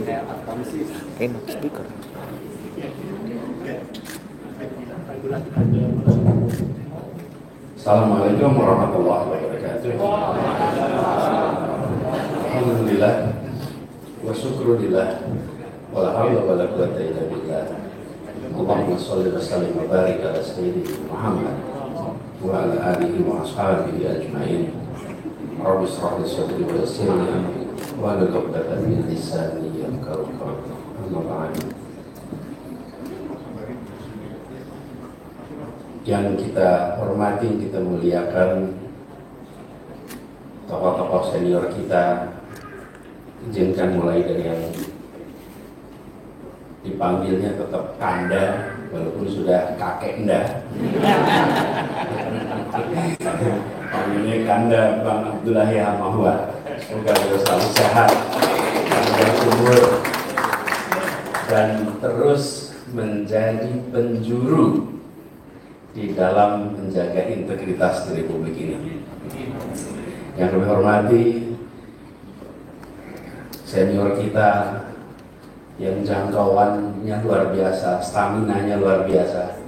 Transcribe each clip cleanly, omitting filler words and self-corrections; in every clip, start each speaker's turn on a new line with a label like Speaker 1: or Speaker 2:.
Speaker 1: Enak speaker.
Speaker 2: Assalamualaikum warahmatullahi wabarakatuh. Alhamdulillah wa syukrulillah wa la haula wa la quwwata illa billah. Allahumma shalli wa sallim wa barik ala sayyidina Muhammad wa ala alihi wa ashabihi ajma'in. Rabbi shrah li sadri wa yassir li amri wahlul 'uqdatam min lisani yafqahu qawli. Amma ba'du. Yang kita hormati, kita muliakan tokoh-tokoh senior kita, izinkan mulai dari yang dipanggilnya tetap Kanda walaupun sudah kakek Anda. Panggilnya Kanda Bang Abdullah Yahmahwa. Semoga beliau selalu sehat, panjang umur, dan terus menjadi penjuru di dalam menjaga integritas di Republik ini. Yang kami hormati senior kita yang jangkauannya luar biasa, stamina-nya luar biasa,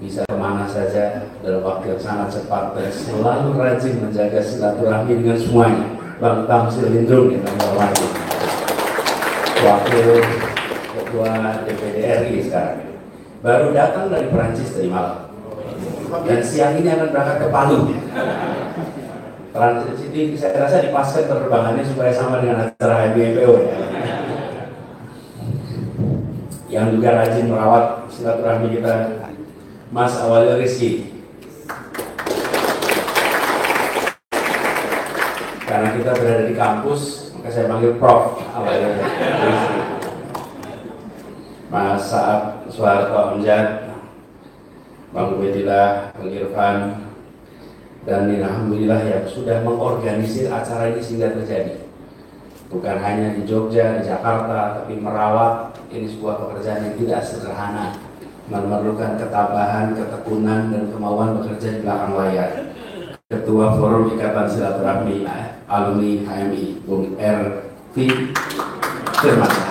Speaker 2: bisa kemana saja dalam waktu yang sangat cepat dan selalu rajin menjaga silaturahmi dengan semuanya. Bang Tamsil Lindung yang kami hormati, Wakil Ketua DPD RI sekarang, baru datang dari Perancis tadi malam, dan siang ini akan berangkat ke Palu. Perancis ini saya rasa dipaskan penerbangannya supaya sama dengan acara HMI-MPO ya. Yang juga rajin merawat silaturahmi kita, Mas Awalil Rizki. Karena kita berada di kampus, maka saya panggil Prof. Awalil Rizki. Mas Saad Soeharto Amjad, Bang Ubedillah, Bang Irfan, dan alhamdulillah yang sudah mengorganisir acara ini sehingga terjadi. Bukan hanya di Jogja, di Jakarta, tapi merawat ini sebuah pekerjaan yang tidak sederhana, memerlukan ketabahan, ketekunan, dan kemauan bekerja di belakang layar. Ketua Forum Ikatan Silaturahmi Alumni HMI, Bung R.V. Terima kasih.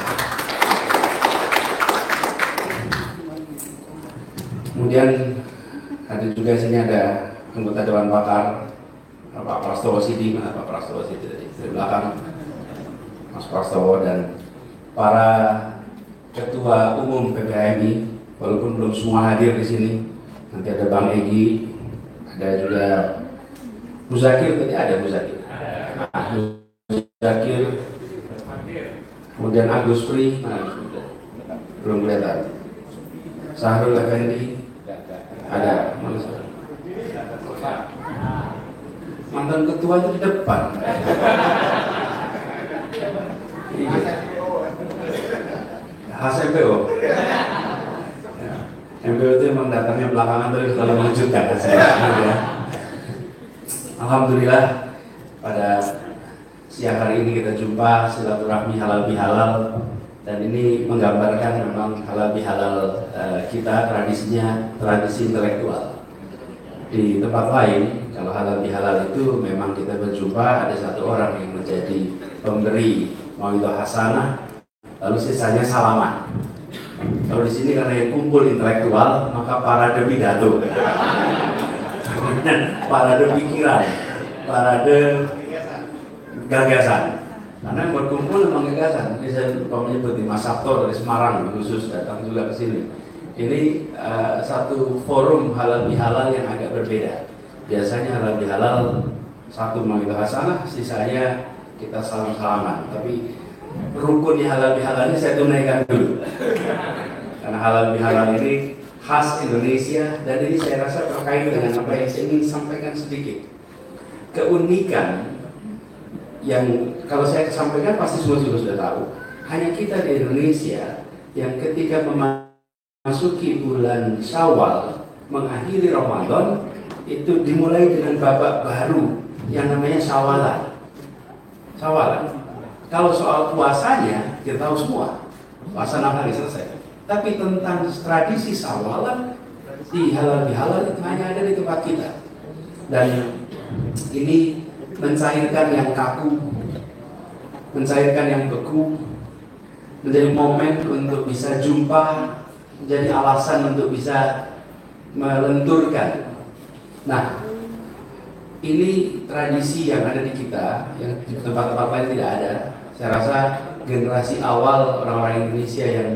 Speaker 2: Kemudian ada juga sini ada anggota Dewan Pakar, Pak Prastowo Sidi, mana Pak Prastowo Sidi tadi di belakang, Mas Prastowo, dan para ketua umum PPHMI, walaupun belum semua hadir di sini. Nanti ada Bang Egy, ada juga Muzakir, tadi ada Muzakir, Muzakir, kemudian Agus Pri, belum kelihatan, Sahrul Effendi, ada mantan ketua itu di depan. HMPO. MPO itu memang datangnya belakangan tapi selalu mengejutkan saya. Alhamdulillah pada siang hari ini kita jumpa silaturahmi halal bihalal, dan ini menggambarkan memang halal bihalal kita tradisinya tradisi intelektual. Di tempat lain kalau halal bihalal itu memang kita berjumpa ada satu orang yang menjadi pemberi mauidhah hasanah, lalu sisanya salaman. Kalau di sini karena yang kumpul intelektual, maka parade pidato, parade pikiran, parade gagasan. Karena yang berkumpul memang gagasan. Ini saya lupa menyebut Mas Sabto dari Semarang khusus datang juga ke sini. Ini satu forum halal bihalal yang agak berbeda. Biasanya halal bihalal satu mauidhah hasanah, sisanya kita salam-salaman. Tapi rukunnya halal bihalalnya saya tunaikan dulu. Karena halal bihalal ini khas Indonesia, dan ini saya rasa terkait dengan apa yang saya ingin sampaikan sedikit. Keunikan yang kalau saya sampaikan pasti semua juga sudah tahu. Hanya kita di Indonesia yang ketika memasuki bulan Syawal, mengakhiri Ramadan, itu dimulai dengan babak baru yang namanya Syawalan. Syawalan. Kalau soal puasanya kita tahu semua, puasa 6 hari selesai. Tapi tentang tradisi Syawalan di halal bihalal itu hanya ada di tempat kita. Dan ini mencairkan yang kaku, mencairkan yang beku, menjadi momen untuk bisa jumpa, menjadi alasan untuk bisa melenturkan. Nah, ini tradisi yang ada di kita, yang di tempat-tempat lain tidak ada. Saya rasa generasi awal orang-orang Indonesia yang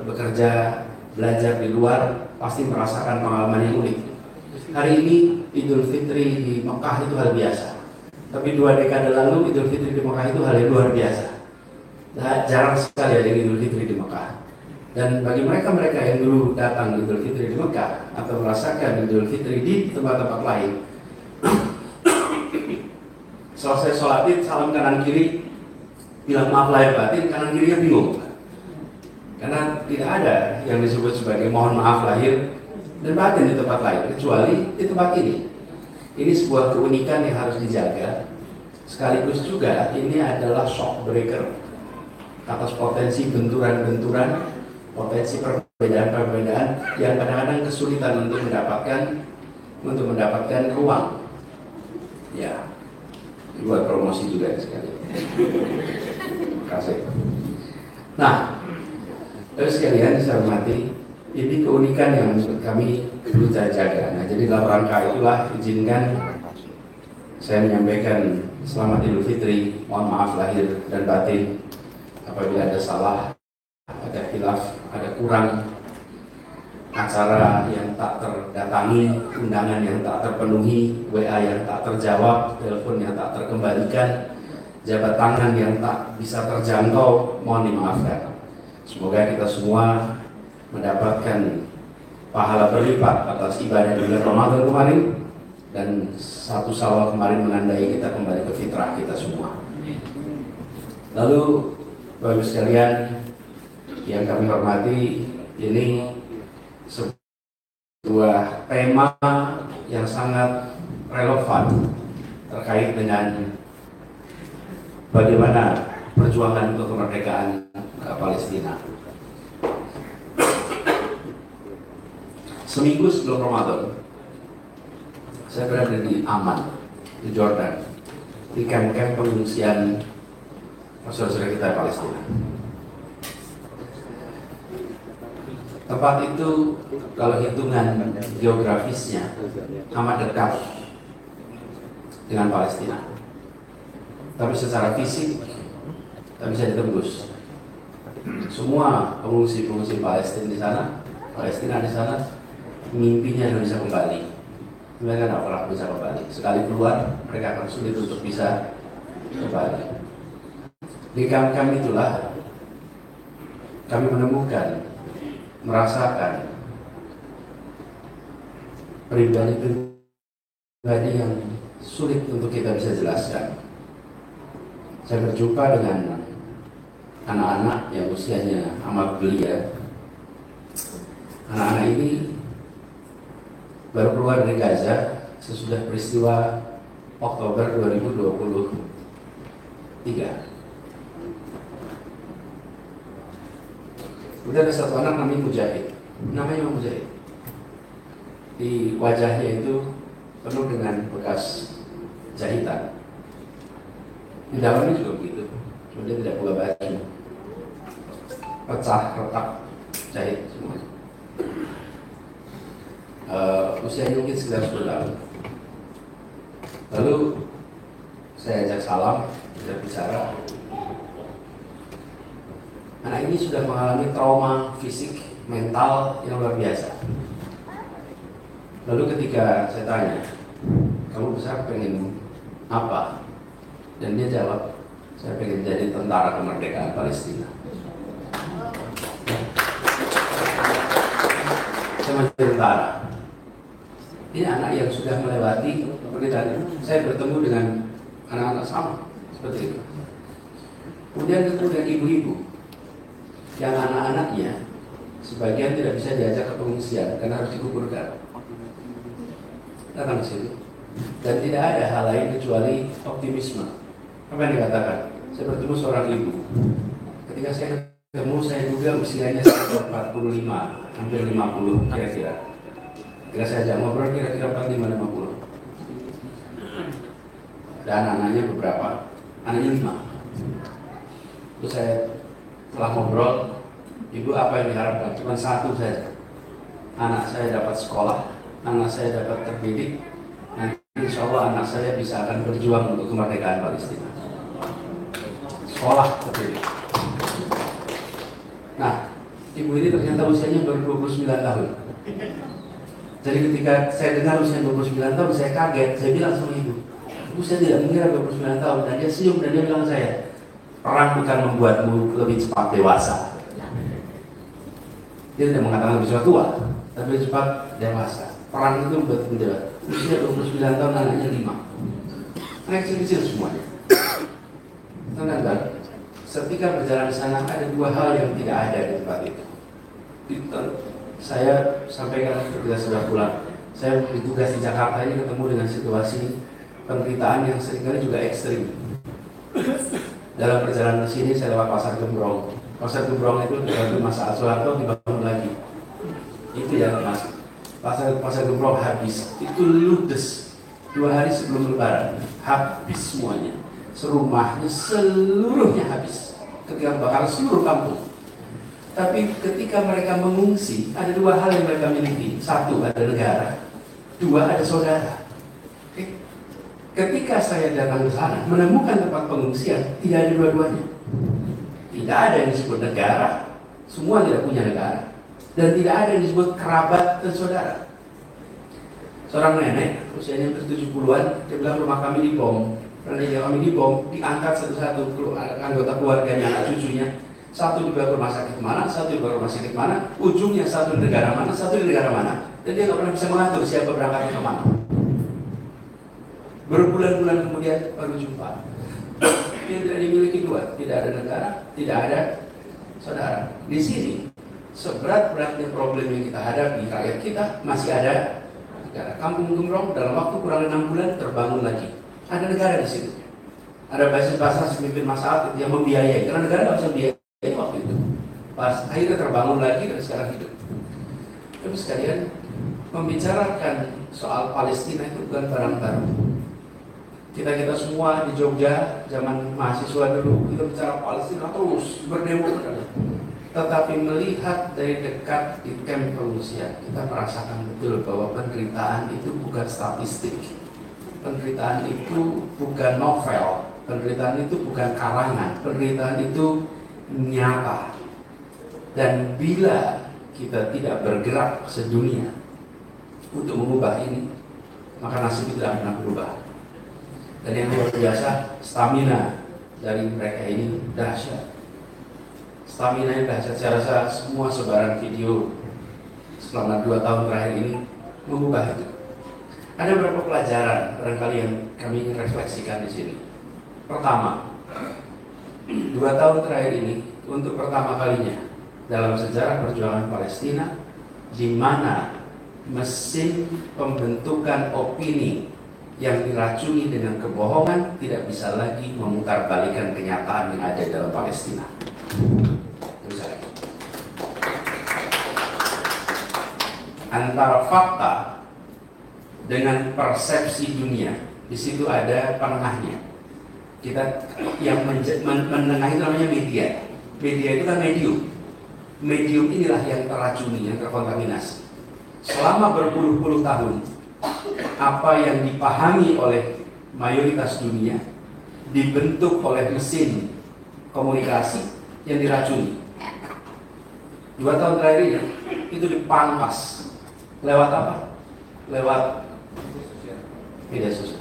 Speaker 2: bekerja, belajar di luar pasti merasakan pengalaman yang unik. Hari ini Idul Fitri di Mekah itu hal biasa. Tapi 2 dekade lalu Idul Fitri di Mekah itu hal yang luar biasa. Nah, jarang sekali ada Idul Fitri di Mekah. Dan bagi mereka-mereka yang dulu datang Idul Fitri di Mekah atau merasakan Idul Fitri di tempat-tempat lain, selesai sholat id, salam kanan kiri, bilang maaf lahir batin, kanan kirinya bingung. Karena tidak ada yang disebut sebagai mohon maaf lahir dan batin di tempat lain, kecuali di tempat ini. Ini sebuah keunikan yang harus dijaga. Sekaligus juga ini adalah shock breaker atas potensi benturan-benturan, potensi perbedaan-perbedaan yang kadang-kadang kesulitan untuk mendapatkan ruang. Ya, buat promosi juga sekali. Terima kasih. Nah, terus sekalian saya hormati, ini keunikan yang kami perlu jaga. Nah, jadi dalam rangka itulah izinkan saya menyampaikan selamat Idul Fitri, mohon maaf lahir dan batin apabila ada salah, ada khilaf, ada kurang, acara yang tak terdatangi, undangan yang tak terpenuhi, WA yang tak terjawab, telepon yang tak terkembalikan, jabat tangan yang tak bisa terjangkau, mohon dimaafkan. Semoga kita semua mendapatkan pahala berlipat atas ibadah di bulan Ramadan kemarin dan 1 Syawal kemarin menandai kita kembali ke fitrah kita semua. Lalu Bapak Ibu sekalian yang kami hormati, ini sebuah tema yang sangat relevan terkait dengan bagaimana perjuangan untuk kemerdekaan Palestina. Seminggu sebelum Ramadan, saya berada di Amman, di Jordan, di kamp-kamp pengungsian saudara-saudara kita Palestina. Tempat itu kalau hitungan geografisnya amat dekat dengan Palestina, tapi secara fisik tak bisa ditembus. Semua pengungsi-pengungsi Palestina di sana mimpinya sudah bisa kembali. Mereka tidak pernah bisa kembali. Sekali keluar, mereka akan sulit untuk bisa kembali. Di kamp-kamp itulah kami menemukan, merasakan pribadi yang sulit untuk kita bisa jelaskan. Saya berjumpa dengan anak-anak yang usianya amat belia. Anak-anak ini baru keluar dari Gaza sesudah peristiwa Oktober 2023. Udah ada satu anak namanya Mujahid. Di wajahnya itu penuh dengan bekas jahitan. Di dalamnya juga begitu. Cuma dia tidak buka baju. Pecah, retak, jahit semuanya. Usianya mungkin sekitar 10 tahun. Lalu saya ajak salam, kita bicara. Anak ini sudah mengalami trauma fisik, mental yang luar biasa. Lalu ketika saya tanya, kamu besar pengen apa? Dan dia jawab, saya pengen jadi tentara kemerdekaan Palestina. Saya mau jadi tentara. Ini anak yang sudah melewati penderitaan. Saya bertemu dengan anak-anak sama seperti itu. Kemudian ketemu dengan ibu-ibu yang anak-anaknya sebagian tidak bisa diajak ke pengungsian karena harus dikuburkan. Datang ke sini dan tidak ada hal lain kecuali optimisme. Apa yang dikatakan? Saya bertemu seorang ibu. Ketika saya ketemu, saya juga usianya sekitar 45, hampir 50 kira-kira. Ketika saya ajak ngobrol kira-kira 45-50. Dan anak-anaknya beberapa, anaknya 5. Terus saya Setelah ngobrol, Ibu apa yang diharapkan? Cuma satu saja. Anak saya dapat sekolah, anak saya dapat terdidik, nanti insya Allah anak saya bisa akan berjuang untuk kemerdekaan Palestina. Sekolah terdidik. Nah, Ibu ini ternyata usianya baru 29 tahun. Jadi ketika saya dengar usia 29 tahun, saya kaget. Saya bilang sama Ibu, Ibu saya tidak mengira 29 tahun. Dan dia senyum dan dia bilang saya, perang akan membuatmu lebih cepat dewasa. Dia tidak mengatakan lebih cepat tua, tapi lebih cepat dewasa. Perang itu membuatmu dewasa. Usia 29 tahun, anaknya 5. Anak kecil-kecil semuanya. Teman-teman, ketika berjalan di sana ada dua hal yang tidak ada di tempat itu. Saya sampaikan ketika sudah pulang, saya bertugas di Jakarta ini ketemu dengan situasi penderitaan yang seringkali juga ekstrim. Dalam perjalanan ke sini saya lewat Pasar Gembrong. Pasar Gembrong itu dari masa Soeharto dibangun lagi. Itu yang mas. Pasar Gembrong habis. Itu ludes. 2 hari sebelum Lebaran habis semuanya. Serumahnya seluruhnya habis. Ketika bakar seluruh kampung. Tapi ketika mereka mengungsi, ada 2 hal yang mereka miliki. 1 ada negara, 2 ada saudara. Ketika saya datang ke sana, menemukan tempat pengungsian, tidak ada dua-duanya. Tidak ada yang disebut negara, semua tidak punya negara. Dan tidak ada yang disebut kerabat dan saudara. Seorang nenek, usianya hampir 70-an, dia bilang rumah kami dibom. Karena kami dibom, diangkat satu-satu anggota keluarganya, anak cucunya. Satu dibawa ke rumah sakit mana, satu dibawa ke rumah sakit mana, ujungnya satu di negara mana, satu di negara mana. Dan dia nggak pernah bisa mengatur siapa berangkatnya ke mana. Berbulan-bulan kemudian baru jumpa. Dia tidak dimiliki 2, tidak ada negara, tidak ada saudara. Di sini, seberat-beratnya problem yang kita hadapi, rakyat kita masih ada negara. Kampung Gembrong dalam waktu kurang 6 bulan terbangun lagi. Ada negara di situ. Ada basis basah pemimpin masyarakat yang membiayai, karena negara nggak bisa membiayai waktu itu. Pas akhirnya terbangun lagi dan sekarang hidup. Terus sekalian, membicarakan soal Palestina itu bukan barang baru. Kita semua di Jogja zaman mahasiswa dulu kita bicara Palestina terus berdemo. Tetapi melihat dari dekat di kamp pengungsian, kita merasakan betul bahwa penderitaan itu bukan statistik, penderitaan itu bukan novel, penderitaan itu bukan karangan, penderitaan itu nyata. Dan bila kita tidak bergerak sedunia untuk mengubah ini, maka nasib itu tidak akan berubah. Dan yang luar biasa, stamina dari mereka ini dahsyat. Stamina yang dahsyat. Saya rasa semua sebaran video selama 2 tahun terakhir ini mengubah itu. Ada beberapa pelajaran barangkali yang kami ingin refleksikan di sini. Pertama, 2 tahun terakhir ini untuk pertama kalinya dalam sejarah perjuangan Palestina, di mana mesin pembentukan opini yang diracuni dengan kebohongan tidak bisa lagi memutarbalikan kenyataan yang ada dalam Palestina. Antara fakta dengan persepsi dunia, di situ ada penengahnya. Kita yang menengahi namanya media. Media itu kan medium. Medium inilah yang teracuni, yang terkontaminasi. Selama berpuluh-puluh tahun, apa yang dipahami oleh mayoritas dunia dibentuk oleh mesin komunikasi yang diracuni. 2 tahun terakhir ini itu dipangkas lewat apa? Lewat media sosial.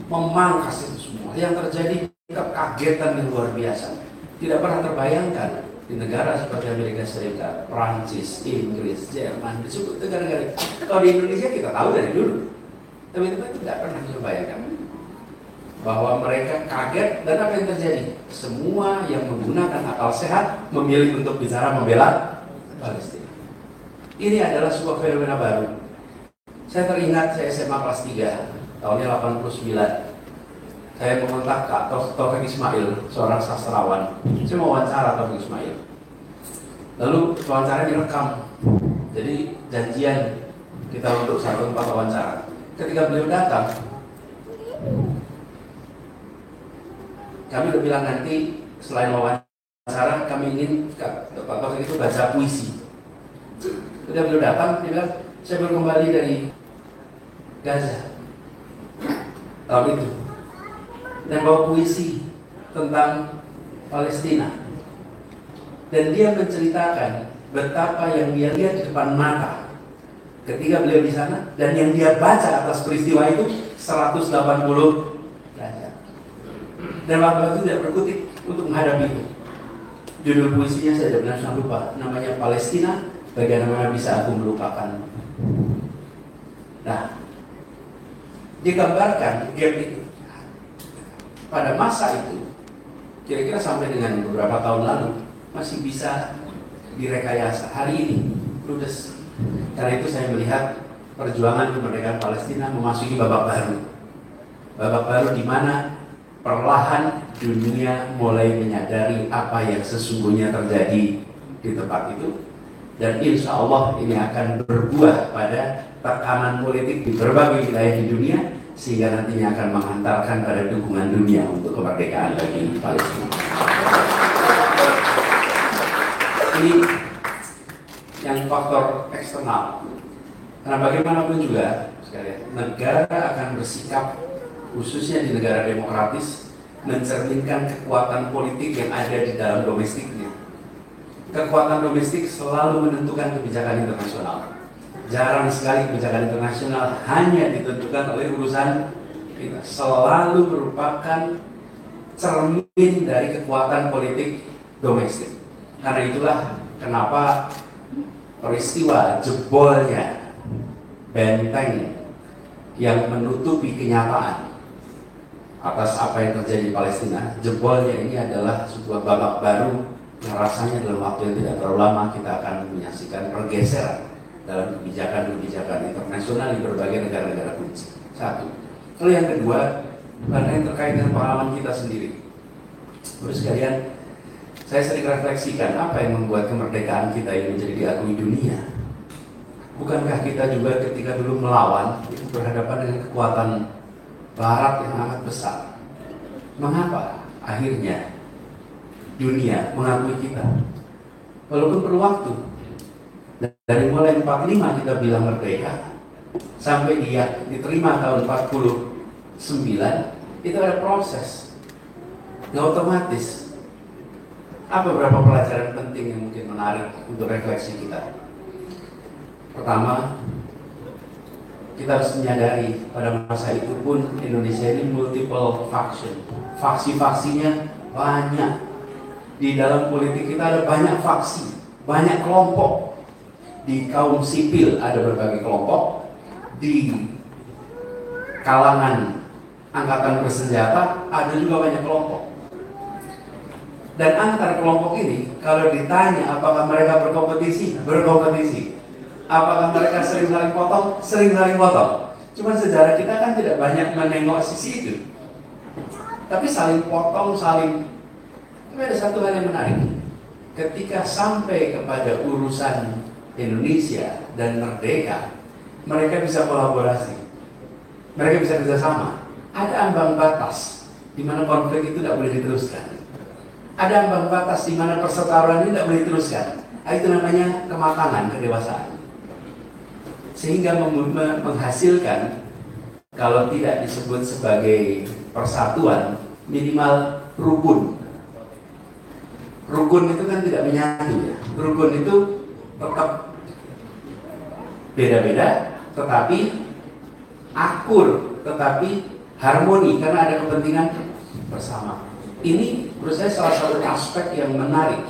Speaker 2: Memangkas itu semua. Yang terjadi kekagetan yang luar biasa. Tidak pernah terbayangkan di negara seperti Amerika Serikat, Prancis, Inggris, Jerman, disebut negara-negara. Kalau di Indonesia kita tahu dari dulu, tapi kita tidak pernah terbayangkan bahwa mereka kaget. Dan apa yang terjadi? Semua yang menggunakan akal sehat memilih untuk bicara membela Palestina. Ini adalah sebuah fenomena baru. Saya teringat saya SMA kelas 3 tahunnya 89. Saya mengontak Kak Taufik Ismail, seorang sastrawan. Saya mau wawancara Taufik Ismail. Lalu wawancara direkam. Jadi janjian kita untuk satu tempat wawancara. Ketika beliau datang, kami udah bilang nanti selain wawancara Sarah, kami ingin Pak Taufik itu baca puisi. Ketika beliau datang, dia bilang, saya baru kembali dari Gaza tahun itu dan bawa puisi tentang Palestina. Dan dia menceritakan betapa yang dia lihat di depan mata ketika beliau di sana dan yang dia baca atas peristiwa itu 180 derajat. Dan waktu itu tidak berkutik untuk menghadapi itu. Judul puisinya saya benar lupa, namanya Palestina, bagaimana bisa aku melupakan. Nah, digambarkan gap itu pada masa itu, kira-kira sampai dengan beberapa tahun lalu masih bisa direkayasa. Hari ini ludes. Karena itu saya melihat perjuangan kemerdekaan Palestina memasuki babak baru. Babak baru di mana perlahan dunia mulai menyadari apa yang sesungguhnya terjadi di tempat itu, dan insya Allah ini akan berbuah pada tekanan politik di berbagai wilayah di dunia sehingga nantinya akan menghantarkan pada dukungan dunia untuk kemerdekaan bagi Palestina. Ini yang faktor eksternal. Karena bagaimanapun juga sekalian, negara akan bersikap, khususnya di negara demokratis, mencerminkan kekuatan politik yang ada di dalam domestiknya. Kekuatan domestik selalu menentukan kebijakan internasional. Jarang sekali kebijakan internasional hanya ditentukan oleh urusan kita. Selalu merupakan cermin dari kekuatan politik domestik. Karena itulah kenapa peristiwa jebolnya benteng yang menutupi kenyataan atas apa yang terjadi di Palestina, jebolnya ini adalah sebuah babak baru yang rasanya dalam waktu yang tidak terlalu lama kita akan menyaksikan pergeseran dalam kebijakan-kebijakan internasional di berbagai negara-negara kunci. Satu. Lalu yang kedua, karena yang terkait dengan pengalaman kita sendiri. Terus sekalian, saya sering refleksikan apa yang membuat kemerdekaan kita ini menjadi diakui dunia. Bukankah kita juga ketika dulu melawan itu berhadapan dengan kekuatan Barat yang amat besar? Mengapa akhirnya dunia mengakui kita? Walaupun perlu waktu. Dari mulai 45 kita bilang merdeka sampai dia diterima tahun 49, itu ada proses. Nggak otomatis. Apa beberapa pelajaran penting yang mungkin menarik untuk refleksi kita? Pertama, kita harus menyadari pada masa itu pun Indonesia ini multiple faction. Faksi-faksinya banyak. Di dalam politik kita ada banyak faksi, banyak kelompok. Di kaum sipil ada berbagai kelompok. Di kalangan angkatan bersenjata ada juga banyak kelompok. Dan antar kelompok ini, kalau ditanya apakah mereka berkompetisi, berkompetisi. Apakah mereka sering saling potong? Sering saling potong. Cuma sejarah kita kan tidak banyak menengok sisi itu. Tapi saling potong, saling. Tapi ada satu hal yang menarik. Ketika sampai kepada urusan Indonesia dan merdeka, mereka bisa kolaborasi. Mereka bisa kerjasama. Ada ambang batas di mana konflik itu tidak boleh diteruskan. Ada ambang batas di mana perseteruan ini tidak boleh diteruskan. Itu namanya kematangan, kedewasaan. Sehingga menghasilkan, kalau tidak disebut sebagai persatuan, minimal rukun. Rukun itu kan tidak menyatu ya. Rukun itu tetap beda-beda, tetapi akur, tetapi harmoni karena ada kepentingan bersama. Ini menurut saya salah satu aspek yang menarik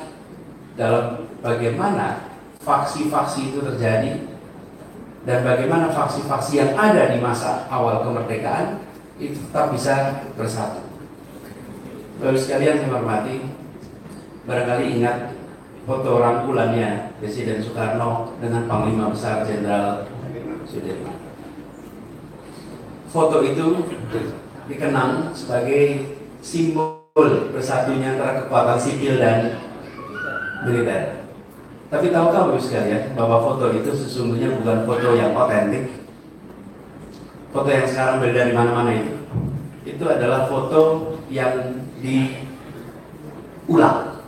Speaker 2: dalam bagaimana faksi-faksi itu terjadi dan bagaimana faksi-faksi yang ada di masa awal kemerdekaan itu tetap bisa bersatu. Lalu sekalian saya hormati, barangkali ingat foto rangkulannya Presiden Soekarno dengan Panglima Besar Jenderal Sudirman. Foto itu dikenang sebagai simbol bersatunya antara kekuatan sipil dan militer. Tapi tahukah Bapak sekalian bahwa foto itu sesungguhnya bukan foto yang otentik. Foto yang sekarang beredar di mana-mana itu adalah foto yang diulang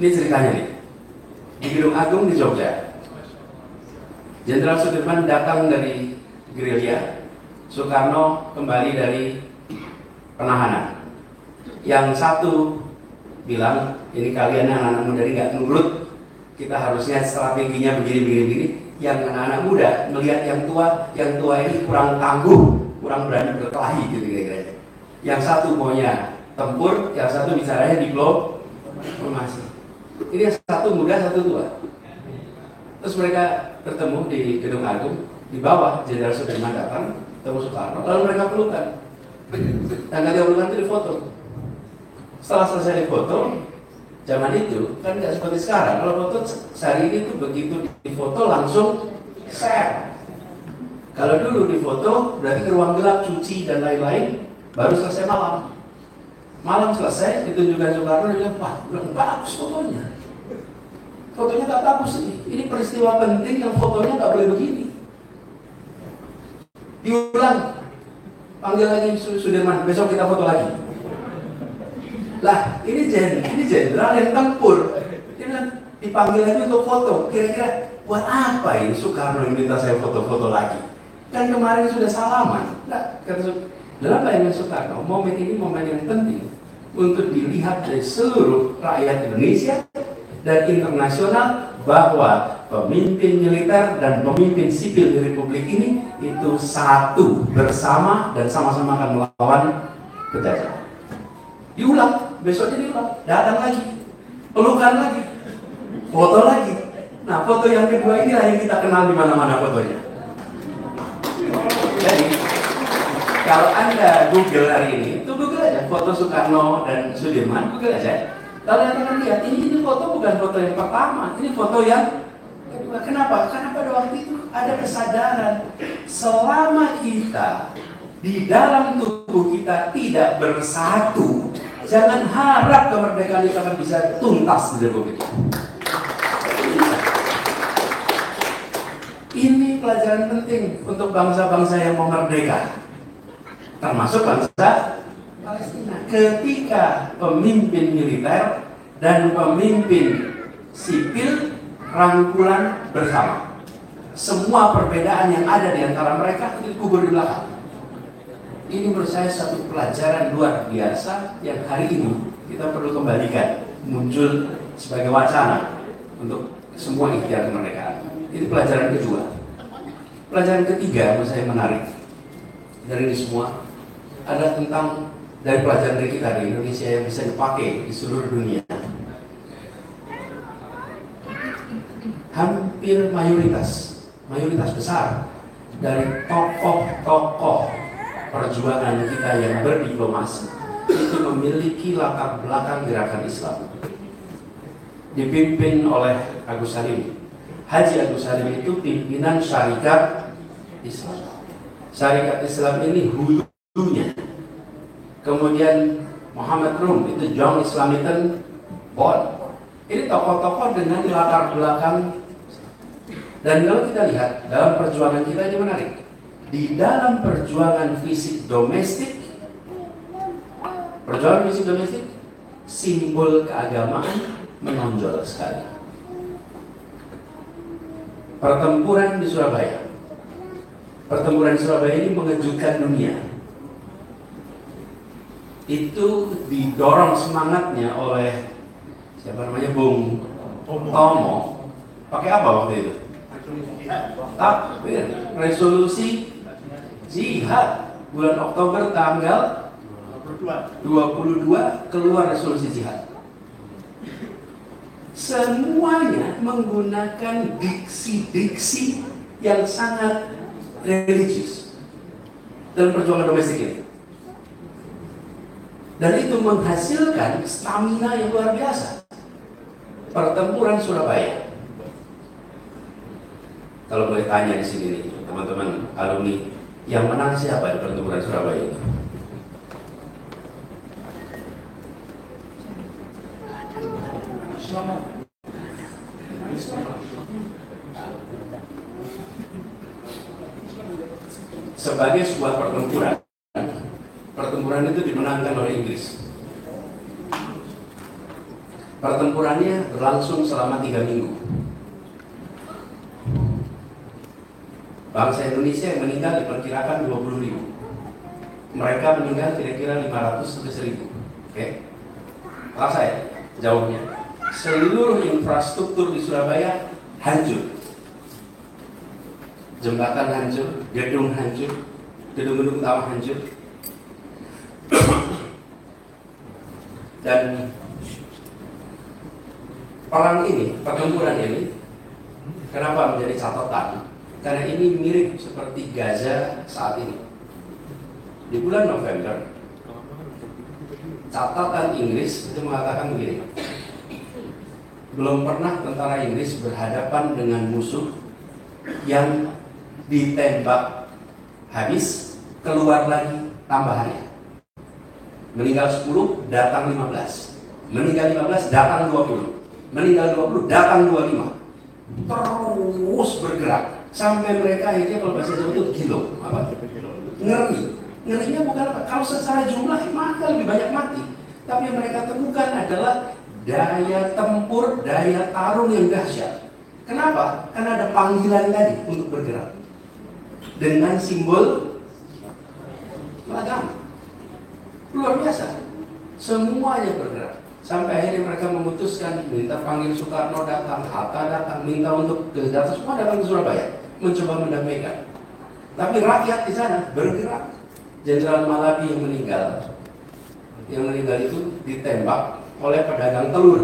Speaker 2: Ini ceritanya nih. Di Gedung Agung di Jogja, Jenderal Sudirman datang dari gerilya, Soekarno kembali dari penahanan. Yang satu bilang, ini kalian anak-anak muda ini nggak nurut, kita harusnya strateginya begini. Yang anak-anak muda melihat yang tua ini kurang tangguh, kurang berani berkelahi gitu kira-kira. Yang satu maunya tempur, yang satu bicaranya diplomasi. Ini yang satu muda, satu tua. Terus mereka bertemu di Gedung Agung, di bawah Jenderal Sudirman datang, ketemu Soekarno, lalu mereka pelukan. Dan ketika pelukan itu difoto. Setelah selesai difoto, zaman itu kan nggak seperti sekarang. Kalau foto sehari ini tuh begitu difoto langsung share. Kalau dulu difoto berarti ke ruang gelap, cuci dan lain-lain, baru selesai malam. Malam selesai, ditunjukkan Soekarno, dia bilang, wah, bagus fotonya. Fotonya tak bagus ini peristiwa penting yang fotonya nggak boleh begini. Diulang, panggil lagi Sudirman, besok kita foto lagi. Lah, ini jenderal yang tempur. Dia bilang, dipanggil lagi untuk foto. Kira-kira buat apa ini Soekarno yang minta saya foto-foto lagi? Kan kemarin sudah salaman. Nah, dalam bayangan Soekarno, momen ini momen yang penting untuk dilihat dari seluruh rakyat Indonesia dan internasional bahwa pemimpin militer dan pemimpin sipil di Republik ini itu satu bersama dan sama-sama akan melawan penjajah. Diulang, besoknya diulang, datang lagi, pelukan lagi, foto lagi. Nah, foto yang kedua inilah yang kita kenal di mana-mana fotonya. Jadi, kalau Anda Google hari ini, itu Google aja foto Soekarno dan Sudirman, Google aja. Lalu Anda akan lihat, ini foto bukan foto yang pertama, ini foto yang kedua. Kenapa? Karena pada waktu itu ada kesadaran selama kita di dalam tubuh kita tidak bersatu, jangan harap kemerdekaan itu akan bisa tuntas di Republik ini. Ini pelajaran penting untuk bangsa-bangsa yang mau merdeka, termasuk bangsa Palestina. Ketika pemimpin militer dan pemimpin sipil rangkulan bersama, semua perbedaan yang ada di antara mereka dikubur di belakang. Ini menurut saya satu pelajaran luar biasa yang hari ini kita perlu kembalikan, muncul sebagai wacana untuk semua ikhtiar kemerdekaan. Ini pelajaran kedua. Pelajaran ketiga menurut saya menarik dari ini semua ada tentang dari pelajaran dari kita di Indonesia yang bisa dipakai di seluruh dunia. Hampir mayoritas besar dari tokoh-tokoh perjuangan kita yang berdiplomasi itu memiliki latar belakang gerakan Islam, dipimpin oleh Agus Salim. Haji Agus Salim itu pimpinan Syarikat Islam. Syarikat Islam ini hulunya. Kemudian Muhammad Rum itu John Islamitan Bond. Ini tokoh-tokoh dengan latar belakang. Dan kalau kita lihat dalam perjuangan kita ini menarik. Di dalam perjuangan fisik domestik, simbol keagamaan menonjol sekali. Pertempuran di Surabaya ini mengejutkan dunia. Itu didorong semangatnya oleh siapa namanya, Bung Tomo. Pakai apa waktu itu? Resolusi jihad bulan Oktober tanggal 22 keluar resolusi jihad. Semuanya menggunakan diksi-diksi yang sangat religius dalam perjuangan domestik ini. Dan itu menghasilkan stamina yang luar biasa. Pertempuran Surabaya. Kalau boleh tanya di sini nih, teman-teman alumni, yang menang siapa di pertempuran Surabaya itu? Sebagai sebuah pertempuran itu dimenangkan oleh Inggris. Pertempurannya berlangsung selama 3 minggu. Bangsa Indonesia yang meninggal diperkirakan 20.000. Mereka meninggal kira-kira 500 sampai 1.000. Oke? Rasa ya jauhnya. Seluruh infrastruktur di Surabaya hancur. Jembatan hancur, gedung hancur, gedung-gedung utama hancur. Dan perang ini, pertempuran ini, kenapa menjadi catatan? Karena ini mirip seperti Gaza saat ini. Di bulan November, catatan Inggris itu mengatakan begini: belum pernah tentara Inggris berhadapan dengan musuh yang ditembak habis, keluar lagi tambahannya. Meninggal 10, datang 15. Meninggal 15, datang 20. Meninggal 20, datang 25. Terus bergerak sampai mereka akhirnya kalau bahasa Jawa itu kilo. Apa? Ngeri. Ngerinya bukan apa? Kalau secara jumlah maka lebih banyak mati. Tapi yang mereka temukan adalah daya tempur, daya tarung yang dahsyat. Kenapa? Karena ada panggilan tadi untuk bergerak dengan simbol agama. Luar biasa. Semuanya bergerak. Sampai akhirnya mereka memutuskan minta panggil Soekarno datang, Hatta datang, minta untuk datang, semua datang ke Surabaya mencoba mendamaikan. Tapi rakyat di sana bergerak. Jenderal Malabi yang meninggal itu ditembak oleh pedagang telur.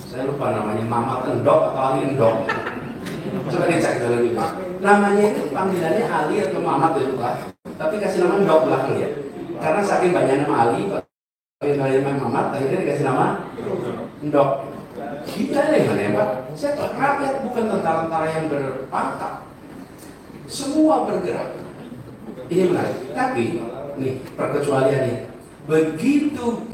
Speaker 2: Saya lupa namanya, Mamat Endok atau Ali Endok. Coba dicek dalam itu. Namanya itu panggilannya Ali atau Mamat itu Pak. Tapi kasih nama Endok belakang ya. Karena saking banyak nama Ali, saking banyak nama Mamat, akhirnya dikasih nama Endok. Kita yang menembak. Saya rakyat bukan tentara-tentara yang berpangkat. Semua bergerak. Ini menarik. Tapi nih perkecualiannya, begitu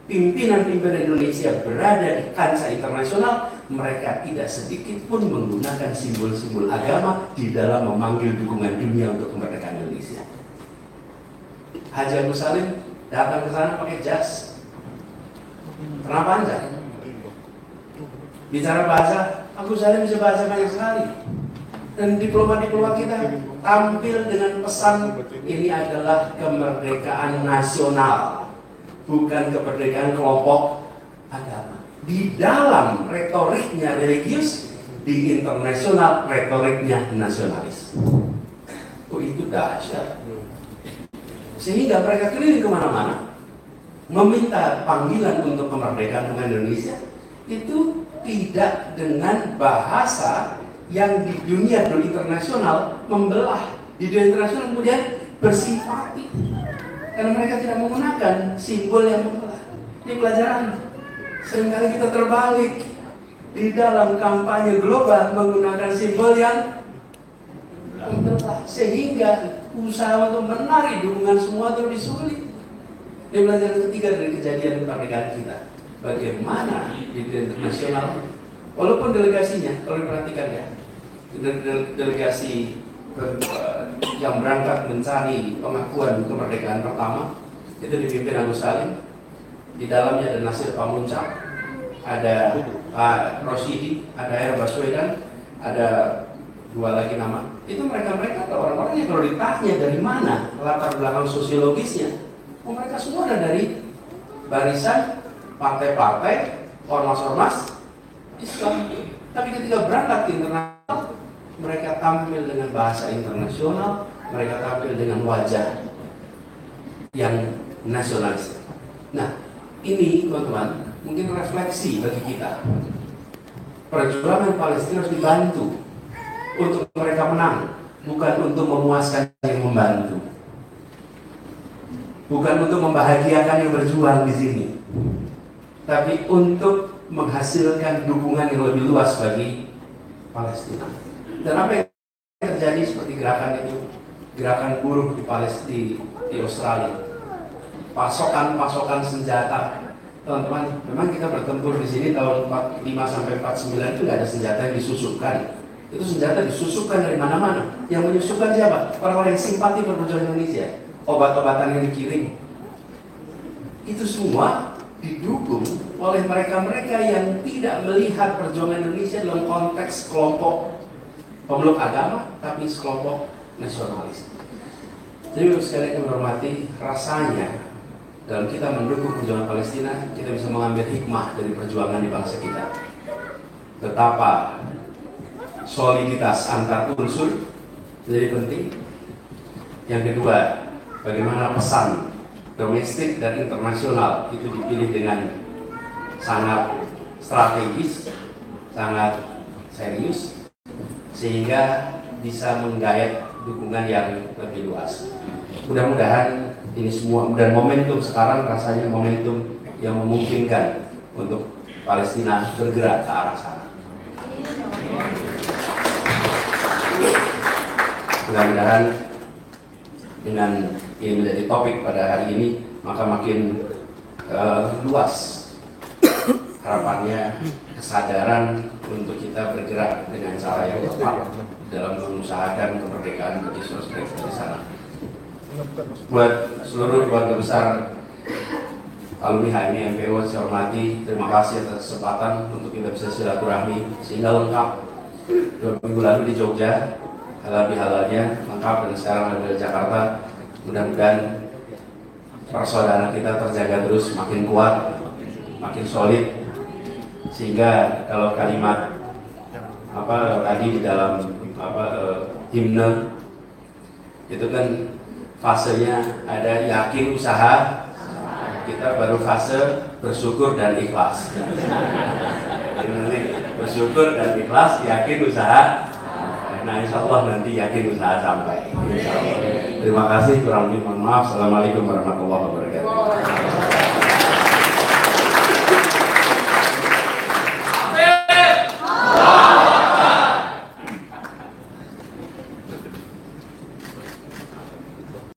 Speaker 2: pimpinan-pimpinan Indonesia berada di kancah internasional, mereka tidak sedikit pun menggunakan simbol-simbol agama di dalam memanggil dukungan dunia untuk kemerdekaan Indonesia. Haji Agus Salim datang ke sana pakai jas, celana panjang. Bicara bahasa, Agus Salim bisa bahasa banyak sekali. Dan diplomat-diplomat kita tampil dengan pesan ini adalah kemerdekaan nasional, bukan kemerdekaan kelompok agama. Di dalam retoriknya religius, di internasional retoriknya nasionalis. Oh, itu dahsyat. Sehingga mereka keliling kemana-mana meminta panggilan untuk kemerdekaan Indonesia itu tidak dengan bahasa yang di dunia internasional membelah, di dunia internasional kemudian bersimpati karena mereka tidak menggunakan simbol yang membelah. Ini pelajaran. Seringkali kita terbalik di dalam kampanye global menggunakan simbol yang membelah, sehingga usaha untuk menarik dukungan semua terus disulit. Ini pelajaran ketiga dari kejadian kemerdekaan kita. Bagaimana di dunia internasional, walaupun delegasinya, kalau diperhatikan ya, delegasi yang berangkat mencari pengakuan kemerdekaan pertama itu dipimpin Agus Salim. Di dalamnya ada Nasir Pamuncak, ada Pak Rosyidi, ada Air Baswedan, ada 2 lagi nama. Itu mereka orang-orang yang kalau ditanya dari mana latar belakang sosiologisnya, mereka semua ada dari barisan partai-partai, ormas-ormas Islam. Tapi ketika berangkat ke internasional, mereka tampil dengan bahasa internasional, mereka tampil dengan wajah yang nasionalis. Nah, ini teman-teman mungkin refleksi bagi kita. Perjuangan Palestina harus dibantu untuk mereka menang, bukan untuk memuaskan yang membantu, bukan untuk membahagiakan yang berjuang di sini, tapi untuk menghasilkan dukungan yang lebih luas bagi Palestina. Dan apa yang terjadi seperti gerakan itu, gerakan buruh di Palestina, di Australia, pasokan senjata, teman-teman. Memang kita bertempur di sini tahun 45 sampai 49 itu nggak ada senjata yang disusupkan. Itu senjata disusupkan dari mana-mana. Yang menyusupkan siapa? Orang-orang yang simpati perjuangan Indonesia. Obat-obatan yang dikirim. Itu semua didukung oleh mereka-mereka yang tidak melihat perjuangan Indonesia dalam konteks kelompok pemeluk agama, tapi sekelompok nasionalis. Jadi sekali lagi menghormati, rasanya dalam kita mendukung perjuangan Palestina, kita bisa mengambil hikmah dari perjuangan di bangsa kita. Betapa soliditas antar unsur menjadi penting. Yang kedua, bagaimana pesan domestik dan internasional itu dipilih dengan sangat strategis, sangat serius, sehingga bisa menggait dukungan yang lebih luas. Mudah-mudahan ini semua, dan momentum sekarang rasanya momentum yang memungkinkan untuk Palestina bergerak ke arah sana. Mudah-mudahan dengan ini menjadi topik pada hari ini, maka makin luas harapannya, kesadaran untuk kita bergerak dengan cara yang tepat dalam mengusahakan kemerdekaan bagi saudara di sana. Buat seluruh keluarga besar alumni HMI MPO, saya hormati, terima kasih atas kesempatan untuk kita bisa silaturahmi sehingga lengkap. 2 minggu lalu di Jogja, halal bihalalnya lengkap, dan sekarang ada di Jakarta. Mudah-mudahan persaudaraan kita terjaga terus, makin kuat, makin solid, sehingga kalau kalimat tadi di dalam himne itu kan fasenya ada yakin usaha, kita baru fase bersyukur dan ikhlas. Bersyukur dan ikhlas, yakin usaha. Nah, insya Allah nanti yakin usaha sampai. Terima kasih, kurang lebih mohon maaf. Assalamualaikum warahmatullahi wabarakatuh.